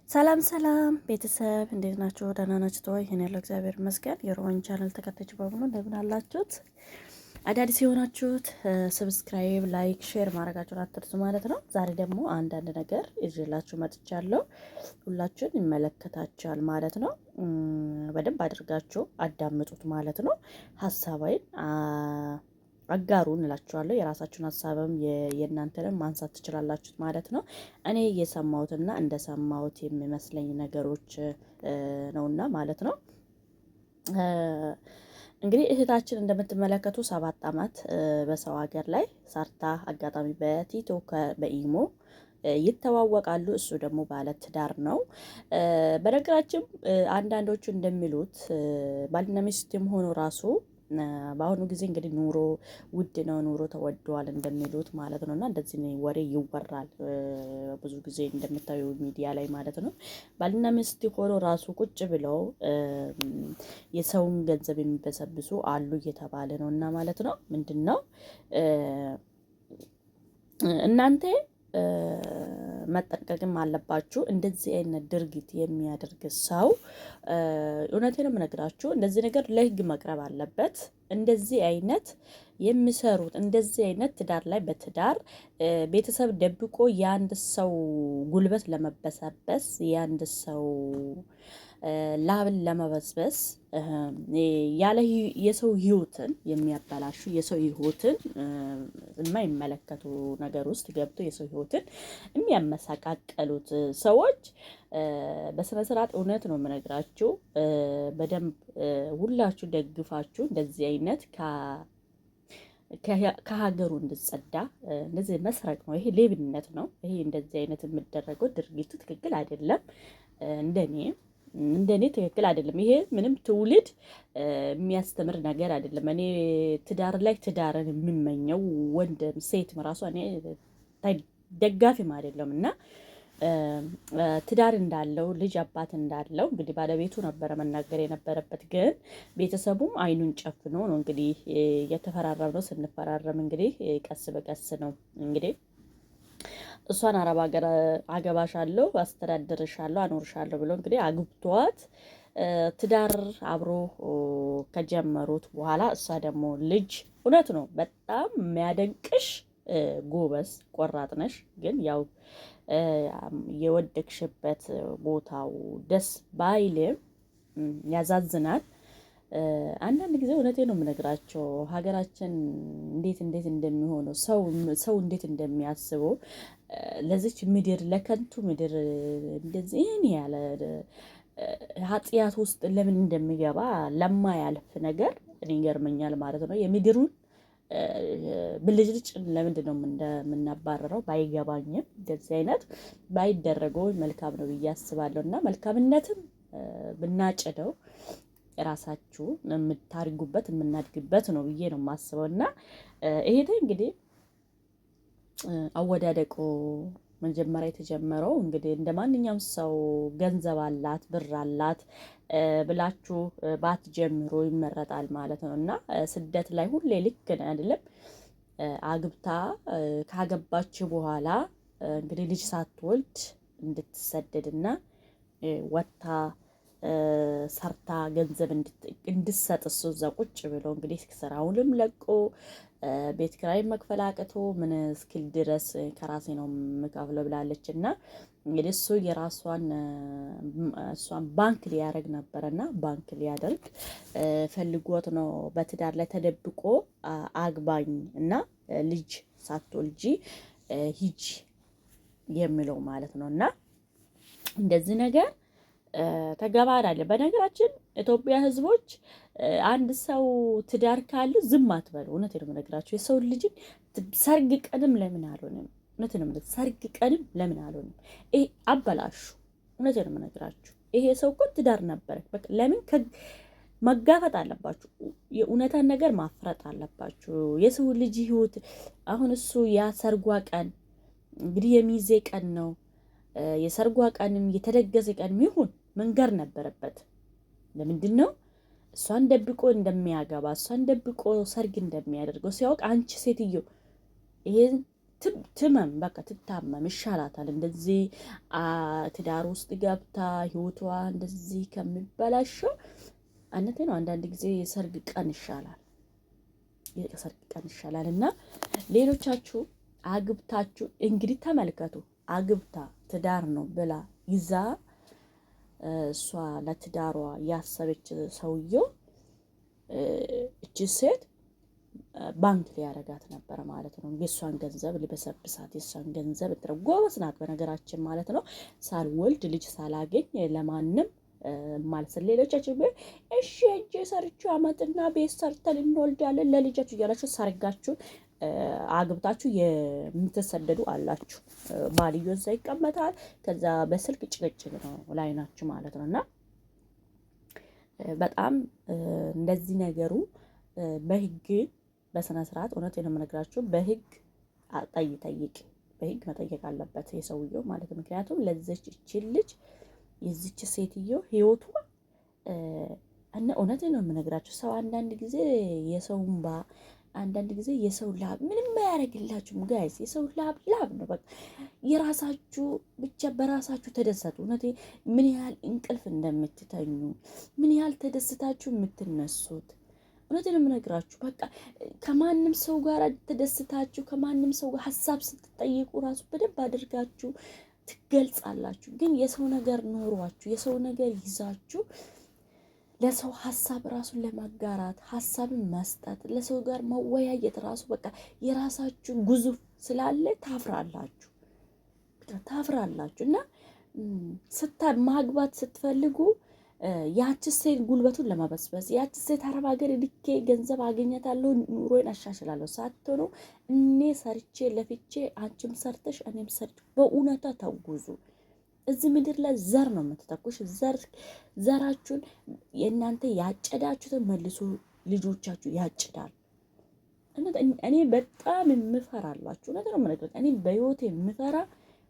ሰላም ሰላም ቤተሰብ እንዴት ናችሁ? ደህና ናችሁ? ይሄን ያለው እግዚአብሔር ይመስገን። የሮማን ቻናል ተከታዮች በሙሉ እንደምን አላችሁት? አዳዲስ የሆናችሁት ሰብስክራይብ፣ ላይክ፣ ሼር ማድረጋችሁን አትርሱ ማለት ነው። ዛሬ ደግሞ አንዳንድ ነገር ይዤላችሁ መጥቻለሁ። ሁላችሁን ይመለከታችኋል ማለት ነው። በደንብ አድርጋችሁ አዳምጡት ማለት ነው። ሀሳባይን አጋሩ እንላችኋለሁ። የራሳችሁን ሀሳብም የእናንተንም ማንሳት ትችላላችሁ ማለት ነው። እኔ የሰማሁትና እንደሰማሁት የሚመስለኝ ነገሮች ነውና ማለት ነው። እንግዲህ እህታችን እንደምትመለከቱ 7 ዓመት በሰው ሀገር ላይ ሰርታ አጋጣሚ በቲክቶክ በኢሞ ይተዋወቃሉ። እሱ ደግሞ ባለ ትዳር ነው። በነገራችን አንዳንዶቹ እንደሚሉት ባልና ሚስትም ሆኖ ራሱ በአሁኑ ጊዜ እንግዲህ ኑሮ ውድ ነው፣ ኑሮ ተወዷል እንደሚሉት ማለት ነው። እና እንደዚህ ወሬ ይወራል ብዙ ጊዜ እንደምታዩ ሚዲያ ላይ ማለት ነው። ባልና ሚስት ሆኖ ራሱ ቁጭ ብለው የሰውን ገንዘብ የሚበሰብሱ አሉ እየተባለ ነው። እና ማለት ነው ምንድን ነው እናንተ መጠንቀቅም አለባችሁ። እንደዚህ አይነት ድርጊት የሚያደርግ ሰው እውነቴን ነው የምነግራችሁ፣ እንደዚህ ነገር ለሕግ መቅረብ አለበት። እንደዚህ አይነት የሚሰሩት እንደዚህ አይነት ትዳር ላይ በትዳር ቤተሰብ ደብቆ የአንድ ሰው ጉልበት ለመበሳበስ የአንድ ሰው ላብን ለመበስበስ ያለ የሰው ህይወትን የሚያበላሹ የሰው ህይወትን የማይመለከቱ ነገር ውስጥ ገብቶ የሰው ህይወትን የሚያመሰቃቀሉት ሰዎች በስነ ስርዓት እውነት ነው የምነግራችሁ፣ በደንብ ሁላችሁ ደግፋችሁ እንደዚህ አይነት ከሀገሩ እንድጸዳ። እንደዚህ መስረቅ ነው፣ ይሄ ሌብነት ነው። ይሄ እንደዚህ አይነት የሚደረገው ድርጊቱ ትክክል አይደለም። እንደኔ ትክክል አይደለም። ይሄ ምንም ትውልድ የሚያስተምር ነገር አይደለም። እኔ ትዳር ላይ ትዳርን የሚመኘው ወንድም ሴትም ራሱ እኔ ደጋፊም አይደለም። እና ትዳር እንዳለው ልጅ አባት እንዳለው እንግዲህ ባለቤቱ ነበረ መናገር የነበረበት፣ ግን ቤተሰቡም አይኑን ጨፍኖ ነው እንግዲህ የተፈራረም ነው። ስንፈራረም እንግዲህ ቀስ በቀስ ነው እንግዲህ እሷን አረብ ሀገር አገባሻለሁ፣ አስተዳድርሻለሁ፣ አኖርሻለሁ ብሎ እንግዲህ አግብቷት ትዳር አብሮ ከጀመሩት በኋላ እሷ ደግሞ ልጅ እውነት ነው በጣም የሚያደንቅሽ ጎበዝ ቆራጥ ነሽ፣ ግን ያው የወደቅሽበት ቦታው ደስ ባይልም ያዛዝናል። አንዳንድ ጊዜ እውነቴ ነው የምነግራቸው ሀገራችን እንዴት እንደሚሆነው ሰው እንዴት እንደሚያስበው ለዚች ምድር ለከንቱ ምድር እንደዚህ ይህን ያለ ኃጢአት ውስጥ ለምን እንደሚገባ ለማያልፍ ነገር እኔ ይገርመኛል ማለት ነው። የምድሩን ብልጭልጭ ለምንድን ነው የምናባረረው? ባይገባኝም እንደዚህ አይነት ባይደረገው መልካም ነው ብዬ አስባለሁ። እና መልካምነትም ብናጭደው ራሳችሁ የምታርጉበት የምናድግበት ነው ብዬ ነው የማስበው። እና ይሄ እንግዲህ አወዳደቁ መጀመሪያ የተጀመረው እንግዲህ እንደ ማንኛውም ሰው ገንዘብ አላት ብር አላት ብላችሁ ባትጀምሩ ይመረጣል ማለት ነው። እና ስደት ላይ ሁሌ ልክ አይደለም። አግብታ ካገባች በኋላ እንግዲህ ልጅ ሳትወልድ እንድትሰደድና ወጥታ ሰርታ ገንዘብ እንድትሰጥ እሱ እዛ ቁጭ ብሎ እንግዲህ ስራውንም ለቆ ቤት ኪራይ መክፈል አቅቶ ምን እስኪል ድረስ ከራሴ ነው የምከፍለው ብላለች። እና እንግዲህ እሱ የራሷን እሷን ባንክ ሊያደርግ ነበረና ባንክ ሊያደርግ ፈልጎት ነው በትዳር ላይ ተደብቆ አግባኝ እና ልጅ ሳትወልጂ ሂጂ የሚለው ማለት ነው። እና እንደዚህ ነገር ተገባራለ። በነገራችን ኢትዮጵያ ሕዝቦች አንድ ሰው ትዳር ካለ ዝም አትበሉ። እውነቴን ነው የምነግራችሁ። የሰው ልጅ ሰርግ ቀንም ለምን አልሆነም? እውነቴን ነው የምነግራችሁ። ሰርግ ቀንም ለምን አልሆነም? ይሄ አበላሹ። እውነቴን ነው የምነግራችሁ። ይሄ ሰው እኮ ትዳር ነበረ። በቃ ለምን መጋፈጥ አለባችሁ? የእውነታን ነገር ማፍረጥ አለባችሁ። የሰው ልጅ ህይወት አሁን እሱ ያ ሰርጓ ቀን እንግዲህ የሚዜ ቀን ነው። የሰርጓ ቀንም የተደገሰ ቀንም ይሁን መንገር ነበረበት። ለምንድን ነው እሷን ደብቆ እንደሚያገባ እሷን ደብቆ ሰርግ እንደሚያደርገው ሲያውቅ፣ አንቺ ሴትዮ ይሄን ትመም በቃ ትታመም ይሻላታል። እንደዚህ ትዳር ውስጥ ገብታ ህይወቷ እንደዚህ ከሚበላሸው አነቴ ነው። አንዳንድ ጊዜ የሰርግ ቀን ይሻላል፣ የሰርግ ቀን ይሻላል። እና ሌሎቻችሁ አግብታችሁ እንግዲህ ተመልከቱ፣ አግብታ ትዳር ነው ብላ ይዛ እሷ ለትዳሯ ያሰበች ሰውየው እቺ ሴት ባንክ ሊያረጋት ነበረ ማለት ነው። የእሷን ገንዘብ ሊበሰብሳት፣ የእሷን ገንዘብ ጎበዝ ናት በነገራችን ማለት ነው። ሳልወልድ ልጅ ሳላገኝ ለማንም ማለት ሌሎቻችን እሺ እጄ ሰርቼ አመጥና ቤት ሰርተን እንወልዳለን ለልጃችሁ እያላችሁ ሰርጋችሁን አግብታችሁ የምትሰደዱ አላችሁ። ባልዮ እዛ ይቀመጣል። ከዛ በስልክ ጭቅጭቅ ነው ላይ ናችሁ ማለት ነው። እና በጣም እንደዚህ ነገሩ በህግ በስነ ስርዓት እውነት ነው የምነግራችሁ። በህግ ጠይቅ በህግ መጠየቅ አለበት የሰውየው ማለት ነው። ምክንያቱም ለዚች እቺን ልጅ የዚች ሴትዮ ህይወቷ እና እውነት ነው የምነግራችሁ። ሰው አንዳንድ ጊዜ የሰውን አንዳንድ ጊዜ የሰው ላብ ምንም አያደርግላችሁም ጋይስ። የሰው ላብ ነው በቃ። የራሳችሁ ብቻ በራሳችሁ ተደሰቱ። እውነቴ ምን ያህል እንቅልፍ እንደምትተኙ ምን ያህል ተደስታችሁ የምትነሱት እውነት ነው የምነግራችሁ። በቃ ከማንም ሰው ጋር ተደስታችሁ ከማንም ሰው ጋር ሀሳብ ስትጠይቁ ራሱ በደንብ አድርጋችሁ ትገልጻላችሁ። ግን የሰው ነገር ኖሯችሁ የሰው ነገር ይዛችሁ ለሰው ሀሳብ ራሱን ለማጋራት ሀሳብን መስጠት ለሰው ጋር መወያየት ራሱ በቃ የራሳችሁ ግዙፍ ስላለ ታፍራላችሁ እና ማግባት ስትፈልጉ ያቺ ሴት ጉልበቱን ለማበስበስ ያቺ ሴት አረብ ሀገር ልኬ ገንዘብ አገኘታለሁ ኑሮዬን አሻሽላለሁ ሳትሆኑ እኔ ሰርቼ ለፍቼ አንቺም ሰርተሽ እኔም ሰርቼ በእውነታ ተጉዙ። እዚህ ምድር ላይ ዘር ነው የምትተኩሽ። ዘራችሁን የእናንተ ያጨዳችሁትን መልሶ ልጆቻችሁ ያጭዳል። እኔ በጣም የምፈራላችሁ ነገር ነው የምነግራችሁ። እኔ በህይወቴ የምፈራ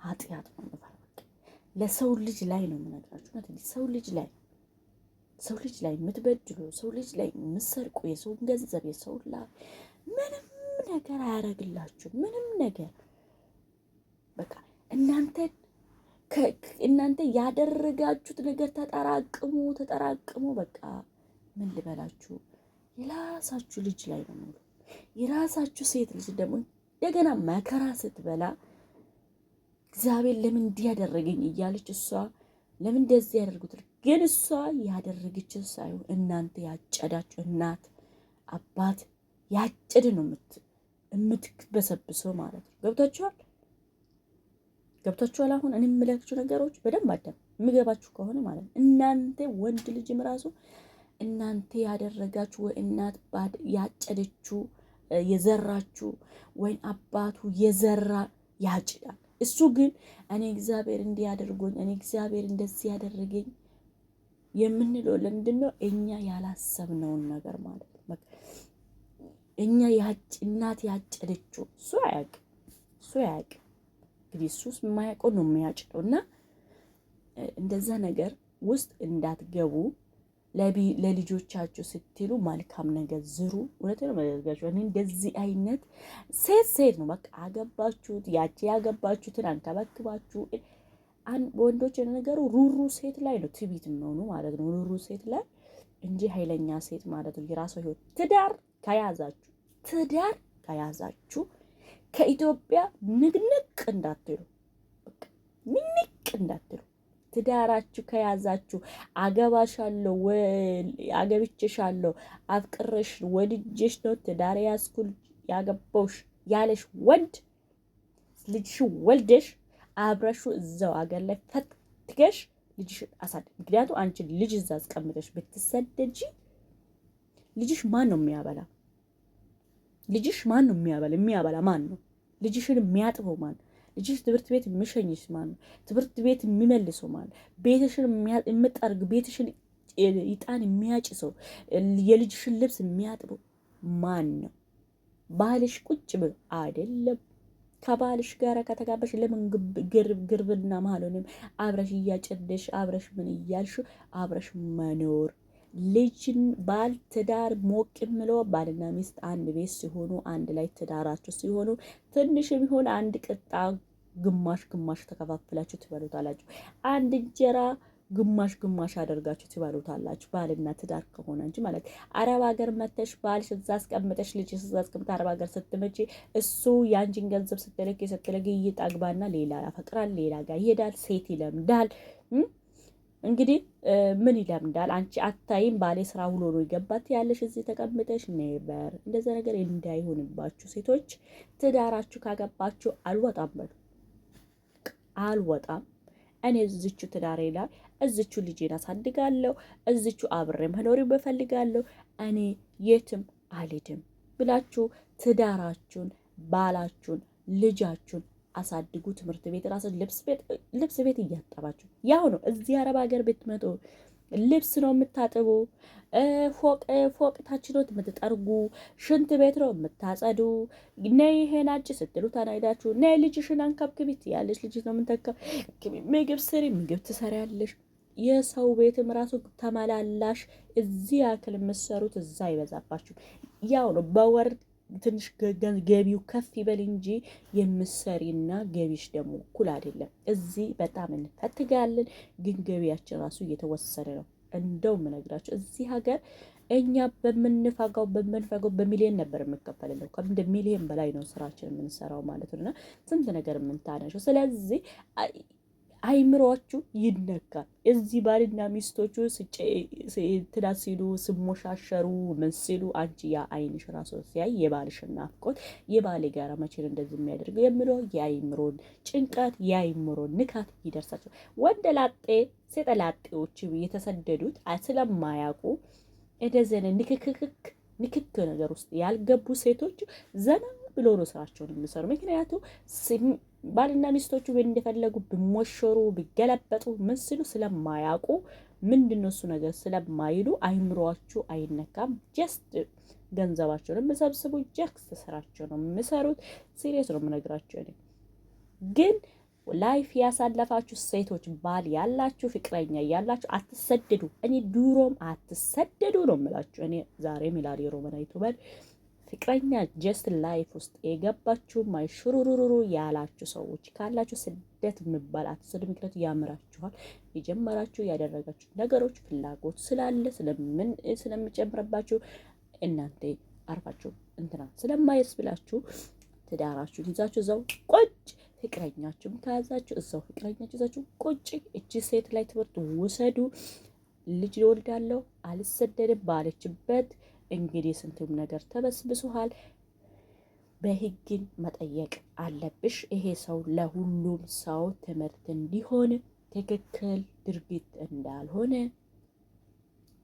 ኃጢአት ነው የምፈራ ለሰው ልጅ ላይ ነው የምነግራችሁ። ሰው ልጅ ላይ የምትበድሉ፣ ሰው ልጅ ላይ የምትሰርቁ፣ የሰውን ገንዘብ የሰውን ምንም ነገር አያደርግላችሁ። ምንም ነገር በቃ እናንተ ያደረጋችሁት ነገር ተጠራቅሞ በቃ ምን ልበላችሁ የራሳችሁ ልጅ ላይ ነው ሙሉ። የራሳችሁ ሴት ልጅ ደግሞ እንደገና መከራ ስትበላ እግዚአብሔር ለምን እንዲህ ያደረገኝ እያለች እሷ ለምን እንደዚህ ያደርጉት ግን እሷ ያደረገችው ሳይሆን እናንተ ያጨዳችሁ እናት አባት ያጨድ ነው የምትበሰብሰው ማለት ነው። ገብታችኋል? አሁን እኔ የምለክችሁ ነገሮች በደንብ አዳም የሚገባችሁ ከሆነ ማለት ነው። እናንተ ወንድ ልጅም ራሱ እናንተ ያደረጋችሁ ወይ እናት ያጨደችው የዘራችሁ ወይ አባቱ የዘራ ያጭዳል። እሱ ግን እኔ እግዚአብሔር እንዲህ ያደርጎኝ እኔ እግዚአብሔር እንደዚህ ያደረገኝ የምንለው ለምንድን ነው? እኛ ያላሰብነውን ነገር ማለት ነው። እኛ እናት ያጨደችው እሱ አያውቅም። እንግዲህ እሱስ የማያውቀው ነው የሚያጭደው። እና እንደዛ ነገር ውስጥ እንዳትገቡ ለልጆቻችሁ ስትሉ መልካም ነገር ዝሩ። እውነት ነው መዘጋጁ። እኔ እንደዚህ አይነት ሴት ነው በቃ አገባችሁት፣ ያቺ ያገባችሁትን አንከባክባችሁ ወንዶች ነገሩ ሩሩ ሴት ላይ ነው ትዕቢት የሚሆኑ ማለት ነው። ሩሩ ሴት ላይ እንጂ ኃይለኛ ሴት ማለት ነው። የራሷ ህይወት ትዳር ከያዛችሁ ከኢትዮጵያ ንቅንቅ እንዳትሉ፣ ትዳራችሁ ከያዛችሁ አገባሻለሁ፣ አገብቼሻለሁ፣ አፍቅረሽ ወድጄሽ ነው ትዳር ያገባውሽ ያለሽ ወንድ ልጅሽ ወልደሽ አብረሹ እዛው አገር ላይ ፈትገሽ ልጅሽ አሳድግ። ምክንያቱም አንቺ ልጅ እዛ አስቀምጠሽ ብትሰደጂ ልጅሽ ማን ነው የሚያበላ? የሚያበላ ማን ነው? ልጅሽን የሚያጥበው ማን ነው? ልጅሽ ትምህርት ቤት የሚሸኝሽ ማን ነው? ትምህርት ቤት የሚመልሰው ማን ነው? ቤትሽን የምጠርግ ቤትሽን ይጣን የሚያጭሰው የልጅሽን ልብስ የሚያጥበው ማን ነው? ባልሽ ቁጭ ብሎ አይደለም። ከባልሽ ጋር ከተጋባሽ ለምን ግርብና ማለንም አብረሽ እያጨደሽ አብረሽ ምን እያልሽ አብረሽ መኖር ልጅን ባል ትዳር ሞቅ የምለው ባልና ሚስት አንድ ቤት ሲሆኑ አንድ ላይ ትዳራችሁ ሲሆኑ ትንሽም ቢሆን አንድ ቅጣ ግማሽ ግማሽ ተከፋፍላችሁ ትበሉታላችሁ። አንድ እንጀራ ግማሽ ግማሽ አደርጋችሁ ትበሉታላችሁ። ባልና ትዳር ከሆነ እንጂ ማለት አረብ ሀገር መተሽ ባልሽ እዛ አስቀምጠሽ ልጅ እዛ አስቀምጠሽ አረብ ሀገር ስትመጪ እሱ የአንቺን ገንዘብ ስትለግ ይጠግባና ሌላ ያፈቅራል፣ ሌላ ጋር ይሄዳል፣ ሴት ይለምዳል። እንግዲህ ምን ይለምዳል? አንቺ አታይም። ባሌ ስራ ውሎ ነው ይገባት ያለሽ እዚህ ተቀምጠሽ ኔቨር። እንደዛ ነገር እንዳይሆንባችሁ ሴቶች ትዳራችሁ ካገባችሁ አልወጣም በሉ። አልወጣም እኔ እዝቹ ትዳሬ ላይ እዝቹ ልጄን አሳድጋለሁ፣ እዝቹ አብሬ መኖር በፈልጋለሁ፣ እኔ የትም አልሄድም ብላችሁ ትዳራችሁን፣ ባላችሁን፣ ልጃችሁን አሳድጉ። ትምህርት ቤት ራስን ልብስ ቤት እያጠባችሁ ያው ነው። እዚህ አረብ ሀገር ቤት መጡ ልብስ ነው የምታጥቡ፣ ፎቅ ታች ነው የምትጠርጉ፣ ሽንት ቤት ነው የምታጸዱ። ነይ ይሄን አጭ ስትሉ ተናይዳችሁ ነይ ልጅሽን አንከብክቢት ያለሽ ልጅ ነው የምንተከብ። ምግብ ስሪ፣ ምግብ ትሰሪያለሽ። የሰው ቤትም ራሱ ተመላላሽ። እዚህ ያክል የምትሰሩት እዛ ይበዛባችሁ። ያው ነው በወር ትንሽ ገቢው ከፍ ይበል እንጂ የምሰሪና ገቢሽ ደግሞ እኩል አይደለም። እዚህ በጣም እንፈትጋለን፣ ግን ገቢያችን ራሱ እየተወሰነ ነው። እንደው የምነግራቸው እዚህ ሀገር እኛ በምንፈጋው በሚሊዮን ነበር የምከፈልለው። ከአንድ ሚሊዮን በላይ ነው ስራችን የምንሰራው ማለት ነው። እና ስንት ነገር የምንታነሸው። ስለዚህ አይምሮቹ ይነካል። እዚህ ባልና ሚስቶቹ ትዳር ሲሉ ስሞሻሸሩ ምን ሲሉ አንቺ ያ አይንሽ ራሱ ሲያይ የባልሽን ናፍቆት የባሌ ጋራ መቼን እንደዚህ የሚያደርገው የምለው የአይምሮን ጭንቀት የአይምሮን ንካት ይደርሳቸው። ወንደ ላጤ ሴጠ ላጤዎች የተሰደዱት ስለማያውቁ እንደዚህ ንክክ ነገር ውስጥ ያልገቡ ሴቶች ዘና ብሎ ነው ስራቸውን የሚሰሩ። ምክንያቱም ባልና ሚስቶቹ እንደፈለጉ ቢሞሸሩ ቢገለበጡ ምን ሲሉ ስለማያውቁ ምንድነው እሱ ነገር ስለማይሉ አይምሯችሁ አይነካም። ጀስት ገንዘባቸውን የምሰብስቡ ጀክስ ስራቸው ነው የሚሰሩት። ሲሪየስ ነው የምነግራቸው። እኔ ግን ላይፍ ያሳለፋችሁ ሴቶች ባል ያላችሁ ፍቅረኛ ያላችሁ አትሰደዱ። እኔ ድሮም አትሰደዱ ነው የምላችሁ። እኔ ዛሬም ይላል የሮመና ዩቱበር ፍቅረኛ ጀስት ላይፍ ውስጥ የገባችሁ ማይሽሩሩሩ ያላችሁ ሰዎች ካላችሁ ስደት የሚባል አትሰዱ። ምክንያቱ ያምራችኋል። የጀመራችሁ ያደረጋችሁ ነገሮች ፍላጎት ስላለ ስለምጨምረባችሁ እናንተ አርፋችሁ እንትና ስለማይስ ብላችሁ ትዳራችሁን ይዛችሁ እዛው ቁጭ፣ ፍቅረኛችሁም ከያዛችሁ እዛው ፍቅረኛችሁ ይዛችሁ ቁጭ። እቺ ሴት ላይ ትምህርት ውሰዱ። ልጅ ይወልዳለሁ አልሰደድም ባለችበት እንግዲህ ስንቱም ነገር ተበስብሷል። በህግን መጠየቅ አለብሽ። ይሄ ሰው ለሁሉም ሰው ትምህርት እንዲሆን ትክክል ድርጊት እንዳልሆነ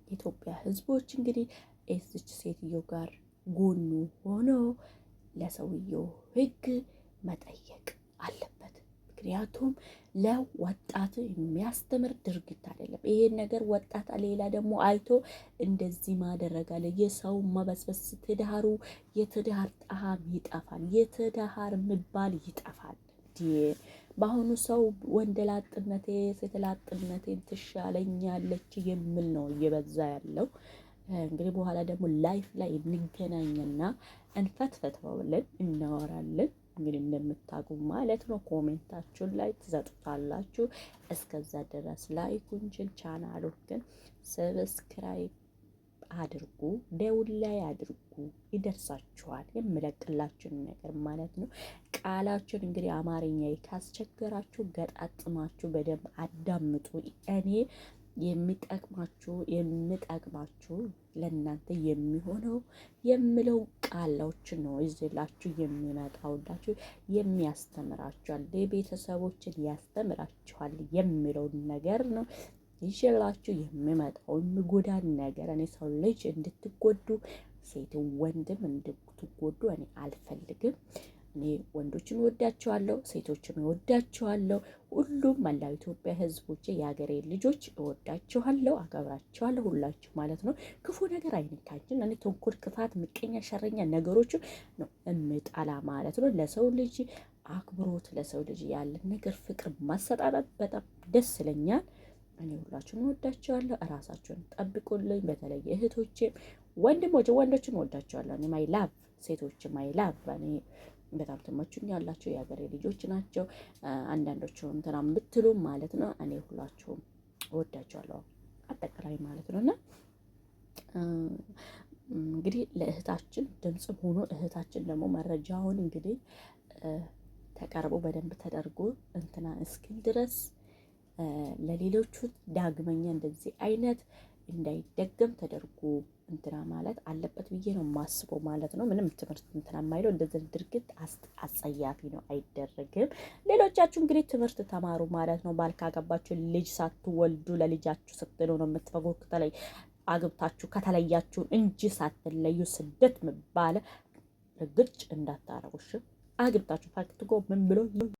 የኢትዮጵያ ህዝቦች እንግዲህ እዚች ሴትዮ ጋር ጎኑ ሆኖ ለሰውየው ህግ መጠየቅ አለበት። ምክንያቱም ለወጣት የሚያስተምር ድርጊት አይደለም። ይሄን ነገር ወጣት ሌላ ደግሞ አይቶ እንደዚህ ማደረግ አለ። የሰው መበስበስ ትዳሩ የትዳር ጣዕም ይጠፋል። የትዳር የሚባል ይጠፋል። በአሁኑ ሰው ወንደላጥነቴ ሴትላጥነቴን ትሻለኛለች የሚል ነው እየበዛ ያለው። እንግዲህ በኋላ ደግሞ ላይፍ ላይ እንገናኝና እንፈትፈተዋለን፣ እናወራለን። እንግዲህ እንደምታውቁ ማለት ነው። ኮሜንታችሁን ላይ ትሰጡታላችሁ። እስከዛ ድረስ ላይኩን ቻናሉን ግን ሰብስክራይብ አድርጉ፣ ደውል ላይ አድርጉ፣ ይደርሳችኋል የምለቅላችሁን ነገር ማለት ነው። ቃላችሁን እንግዲህ አማርኛ ካስቸገራችሁ ገጣጥማችሁ በደንብ አዳምጡ። እኔ የሚጠቅማችሁ ለእናንተ የሚሆነው የምለው ቃላዎችን ነው ይዤላችሁ የሚመጣውላችሁ። የሚያስተምራችኋል፣ ለቤተሰቦችን ያስተምራችኋል የሚለውን ነገር ነው ይዤላችሁ የሚመጣው። የሚጎዳን ነገር እኔ ሰው ልጅ እንድትጎዱ ሴት ወንድም እንድትጎዱ እኔ አልፈልግም። እኔ ወንዶችን እወዳቸዋለሁ፣ ሴቶችን እወዳቸዋለሁ። ሁሉም መላው ኢትዮጵያ ህዝቦች፣ የሀገሬ ልጆች እወዳቸዋለሁ፣ አከብራቸዋለሁ። ሁላችሁ ማለት ነው። ክፉ ነገር አይነካችን። እኔ ተንኮል፣ ክፋት፣ ምቀኛ፣ ሸረኛ ነገሮች ነው እምጣላ ማለት ነው። ለሰው ልጅ አክብሮት፣ ለሰው ልጅ ያለን ነገር ፍቅር ማሰጣጣት በጣም ደስ ይለኛል። እኔ ሁላችሁም እወዳቸዋለሁ። እራሳችሁን ጠብቁልኝ። በተለይ እህቶቼም ወንዶችም እወዳቸዋለሁ። እኔ ማይ ላቭ ሴቶች ማይ ላቭ እኔ በጣም ትመቹኝ ያላቸው የሀገሬ ልጆች ናቸው። አንዳንዶቹ እንትና ብትሉ ማለት ነው። እኔ ሁላችሁም እወዳቸዋለሁ አጠቃላይ ማለት ነው። እና እንግዲህ ለእህታችን ድምጽም ሆኖ እህታችን ደግሞ መረጃውን እንግዲህ ተቀርቦ በደንብ ተደርጎ እንትና እስኪል ድረስ ለሌሎቹ ዳግመኛ እንደዚህ አይነት እንዳይደገም ተደርጎ እንትና ማለት አለበት ብዬ ነው የማስበው ማለት ነው። ምንም ትምህርት እንትና የማይለው እንደዚህ ድርጊት አጸያፊ ነው፣ አይደረግም። ሌሎቻችሁ እንግዲህ ትምህርት ተማሩ ማለት ነው። ባል ካገባችሁ ልጅ ሳትወልዱ ለልጃችሁ ስትሉ ነው የምትፈጉት። ከተለይ አግብታችሁ ከተለያችሁ እንጂ ሳትለዩ ስደት ምባለ ርግጭ እንዳታረጉሽ። አግብታችሁ ፋክትጎ ምን ብሎ